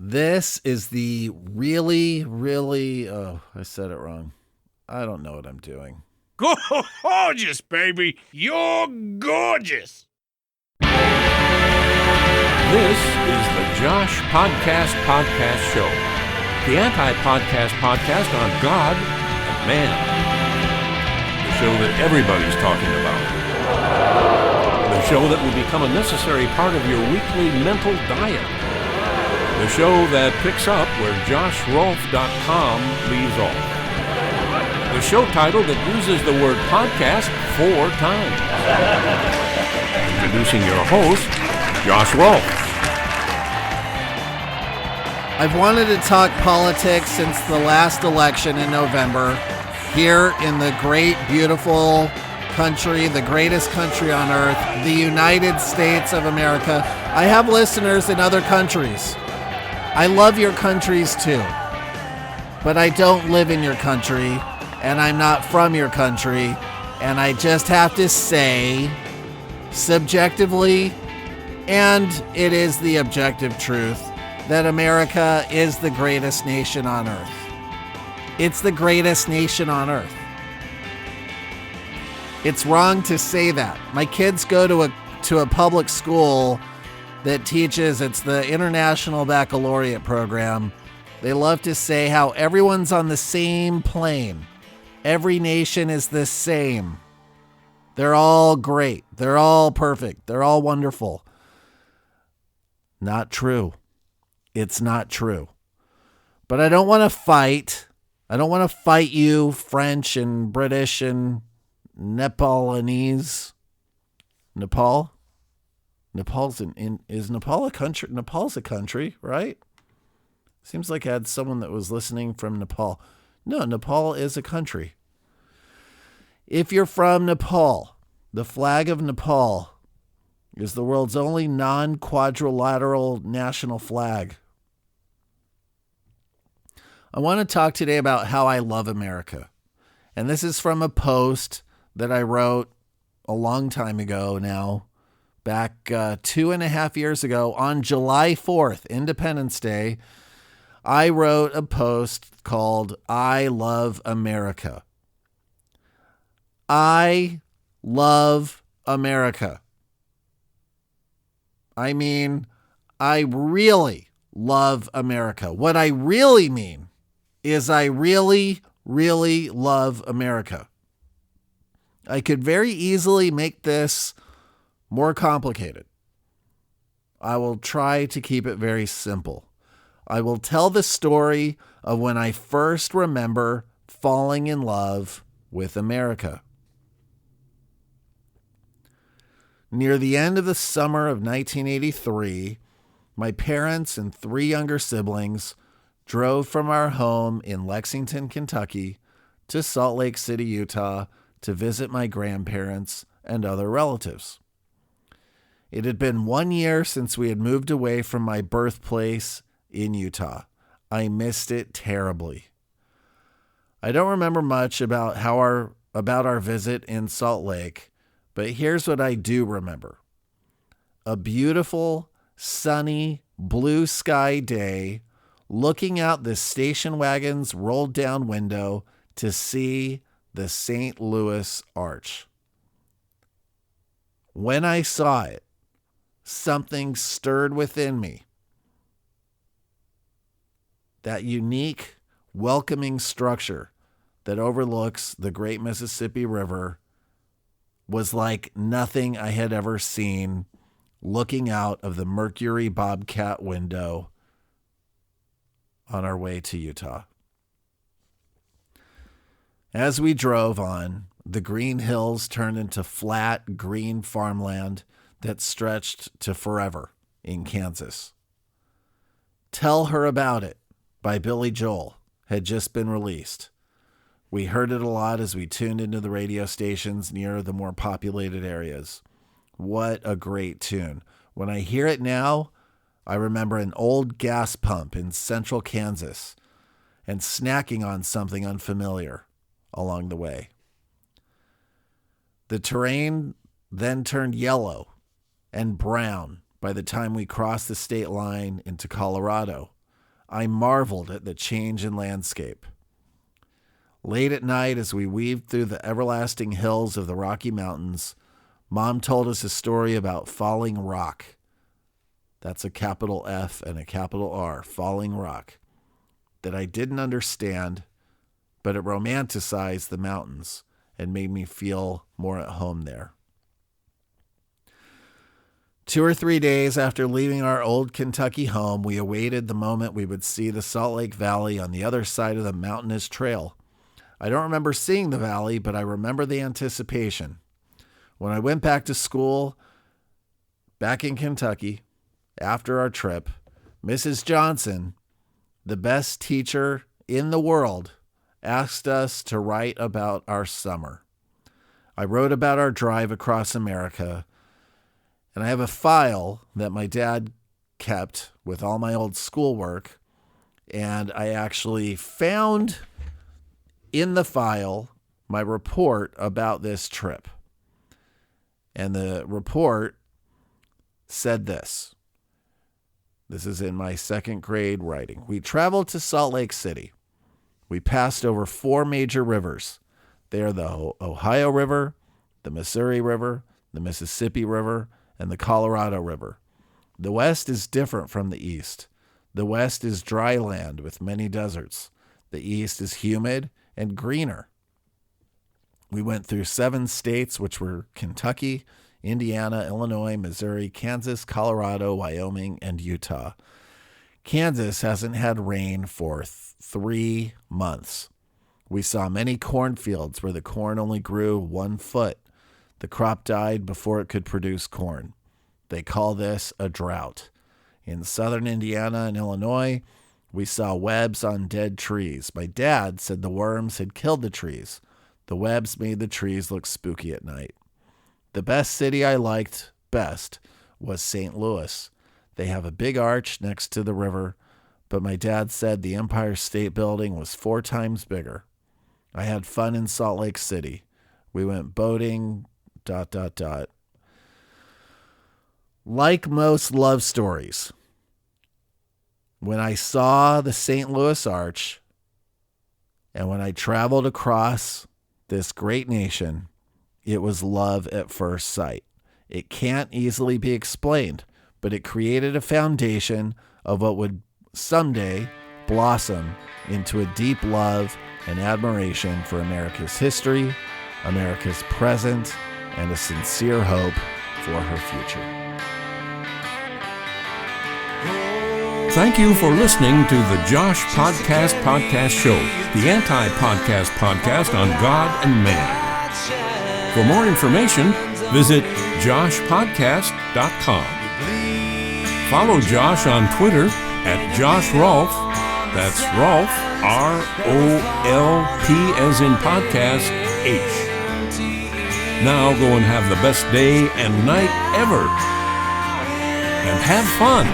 This is the oh, I said it wrong. I don't know what I'm doing. Gorgeous, baby. You're gorgeous. This is the Josh Podcast Show. The anti-podcast podcast on God and man. The show that everybody's talking about. The show that will become a necessary part of your weekly mental diet. The show that picks up where JoshRolfe.com leaves off. The show title that uses the word podcast 4 times. Introducing your host, Josh Rolfe. I've wanted to talk politics since the last election in November, here in the great, beautiful country, the greatest country on earth, the United States of America. I have listeners in other countries. I love your countries too, but I don't live in your country, and I'm not from your country, and I just have to say, subjectively, and it is the objective truth, that America is the greatest nation on earth. It's the greatest nation on earth. It's wrong to say that. My kids go to a public school that teaches, it's the International Baccalaureate program. They love to say how everyone's on the same plane. Every nation is the same. They're all great. They're all perfect. They're all wonderful. Not true. It's not true. But I don't want to fight. I don't want to fight you, French and British and Nepalese. Nepal? Is Nepal a country? Nepal's a country, right? Seems like I had someone that was listening from Nepal. No, Nepal is a country. If you're from Nepal, the flag of Nepal is the world's only non-quadrilateral national flag. I want to talk today about how I love America. And this is from a post that I wrote a long time ago now, back 2.5 years ago on July 4th, Independence Day. I wrote a post called I Love America. I love America. I mean, I really love America. What I really mean is I really, really love America. I could very easily make this more complicated. I will try to keep it very simple. I will tell the story of when I first remember falling in love with America. Near the end of the summer of 1983, my parents and 3 younger siblings drove from our home in Lexington, Kentucky, to Salt Lake City, Utah, to visit my grandparents and other relatives. It had been 1 year since we had moved away from my birthplace in Utah. I missed it terribly. I don't remember much about our visit in Salt Lake, but here's what I do remember. A beautiful, sunny, blue sky day, looking out the station wagon's rolled down window to see the St. Louis Arch. When I saw it, something stirred within me. That unique, welcoming structure that overlooks the great Mississippi River was like nothing I had ever seen looking out of the Mercury Bobcat window on our way to Utah. As we drove on, the green hills turned into flat, green farmland that stretched to forever in Kansas. Tell Her About It by Billy Joel had just been released. We heard it a lot as we tuned into the radio stations near the more populated areas. What a great tune. When I hear it now, I remember an old gas pump in central Kansas and snacking on something unfamiliar along the way. The terrain then turned yellow and brown by the time we crossed the state line into Colorado, I marveled at the change in landscape. Late at night, as we weaved through the everlasting hills of the Rocky Mountains, Mom told us a story about Falling Rock. That's a capital F and a capital R, Falling Rock, that I didn't understand, but it romanticized the mountains and made me feel more at home there. 2 or 3 days after leaving our old Kentucky home, we awaited the moment we would see the Salt Lake Valley on the other side of the mountainous trail. I don't remember seeing the valley, but I remember the anticipation. When I went back to school, back in Kentucky, after our trip, Mrs. Johnson, the best teacher in the world, asked us to write about our summer. I wrote about our drive across America, and I have a file that my dad kept with all my old schoolwork, and I actually found in the file my report about this trip. And the report said this. This is in my second grade writing. We traveled to Salt Lake City. We passed over 4 major rivers. They are the Ohio River, the Missouri River, the Mississippi River, and the Colorado River. The West is different from the East. The West is dry land with many deserts. The East is humid and greener. We went through 7 states, which were Kentucky, Indiana, Illinois, Missouri, Kansas, Colorado, Wyoming, and Utah. Kansas hasn't had rain for 3 months. We saw many cornfields where the corn only grew 1 foot. The crop died before it could produce corn. They call this a drought. In southern Indiana and Illinois, we saw webs on dead trees. My dad said the worms had killed the trees. The webs made the trees look spooky at night. The best city I liked best was St. Louis. They have a big arch next to the river, but my dad said the Empire State Building was 4 times bigger. I had fun in Salt Lake City. We went boating, ... Like most love stories, when I saw the St. Louis Arch and when I traveled across this great nation, it was love at first sight. It can't easily be explained, but it created a foundation of what would someday blossom into a deep love and admiration for America's history, America's present, and a sincere hope for her future. Thank you for listening to the Josh Podcast Show, the anti-podcast podcast on God and man. For more information, visit joshpodcast.com. Follow Josh on Twitter at Josh Rolfe. That's Rolfe, R-O-L-P as in podcast, H. Now go and have the best day and night ever. And have fun.